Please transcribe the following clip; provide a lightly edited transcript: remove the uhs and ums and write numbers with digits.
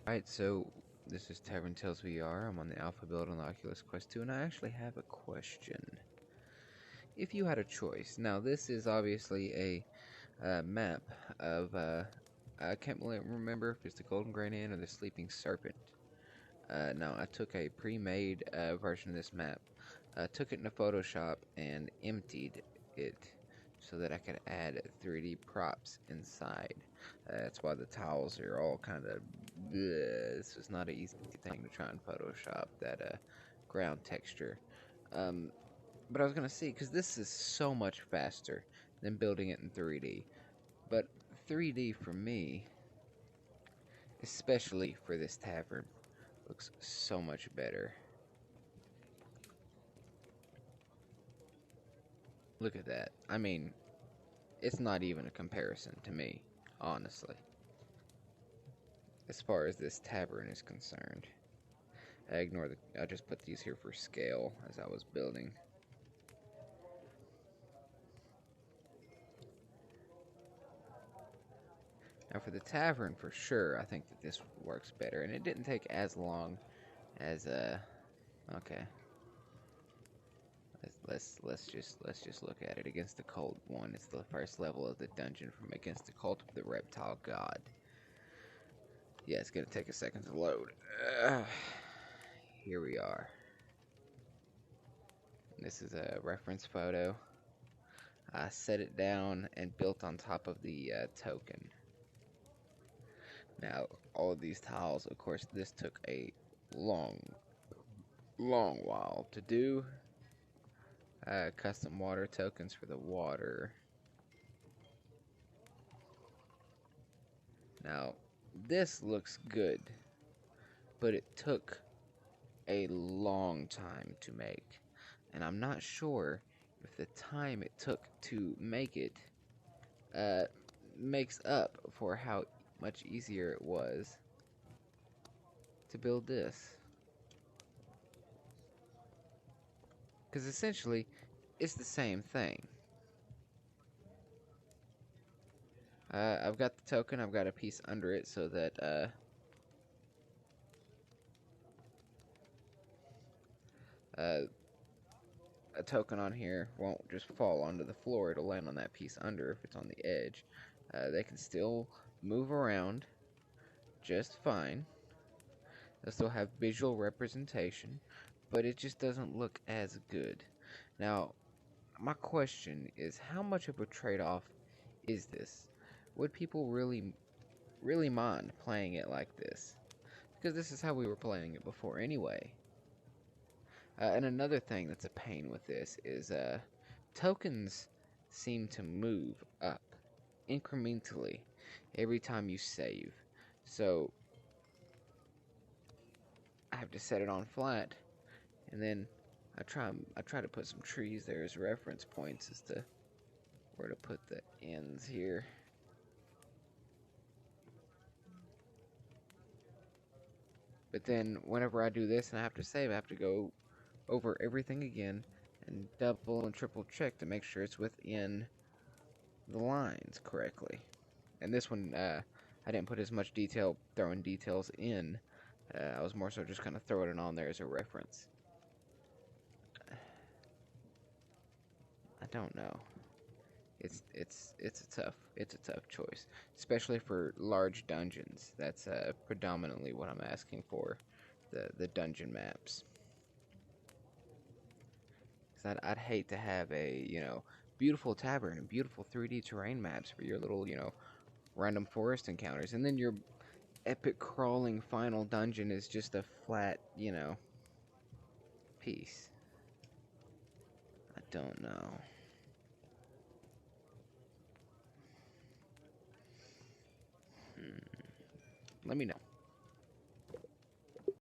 Alright, so this is Tavern Tales VR. I'm on the Alpha build on the Oculus Quest 2, and I actually have a question. If you had a choice, now this is obviously a map of, I can't really remember if it's the Golden Great Inn or the Sleeping Serpent. Now, I took a pre-made version of this map, took it into Photoshop, and emptied it so that I could add 3D props inside. That's why the tiles are all kind of. This was not an easy thing to try and Photoshop that ground texture. But I was gonna see, because this is so much faster than building it in 3D. But 3D for me, especially for this tavern, looks so much better. Look at that. I mean, it's not even a comparison to me, honestly, as far as this tavern is concerned. I just put these here for scale as I was building. Now for the tavern, for sure, I think that this works better, and it didn't take as long as okay. Let's just look at it. Against the Cult one, it's the first level of the dungeon from Against the Cult of the Reptile God. Yeah, it's gonna take a second to load. Here we are. This is a reference photo. I set it down and built on top of the token. Now, all of these tiles, of course, this took a long while to do. Custom water tokens for the water. Now, this looks good, but it took a long time to make. And I'm not sure if the time it took to make it makes up for how much easier it was to build this. Because essentially, it's the same thing. I've got the token, I've got a piece under it so that a token on here won't just fall onto the floor, it'll land on that piece under if it's on the edge. They can still move around just fine. They'll still have visual representation, but it just doesn't look as good. Now, my question is, how much of a trade-off is this? Would people really mind playing it like this? Because this is how we were playing it before anyway. And another thing that's a pain with this is tokens seem to move up incrementally every time you save. So I have to set it on flat, and then I try to put some trees there as reference points as to where to put the ends here. But then whenever I do this and I have to save, I have to go over everything again and double and triple check to make sure it's within the lines correctly. And this one, I didn't put as much detail, throwing details in. I was more so just kind of throwing it on there as a reference. I don't know. It's a tough choice, especially for large dungeons. That's predominantly what I'm asking for, the dungeon maps. Because I'd hate to have a beautiful tavern and beautiful 3D terrain maps for your little random forest encounters, and then your epic crawling final dungeon is just a flat piece. I don't know. Let me know.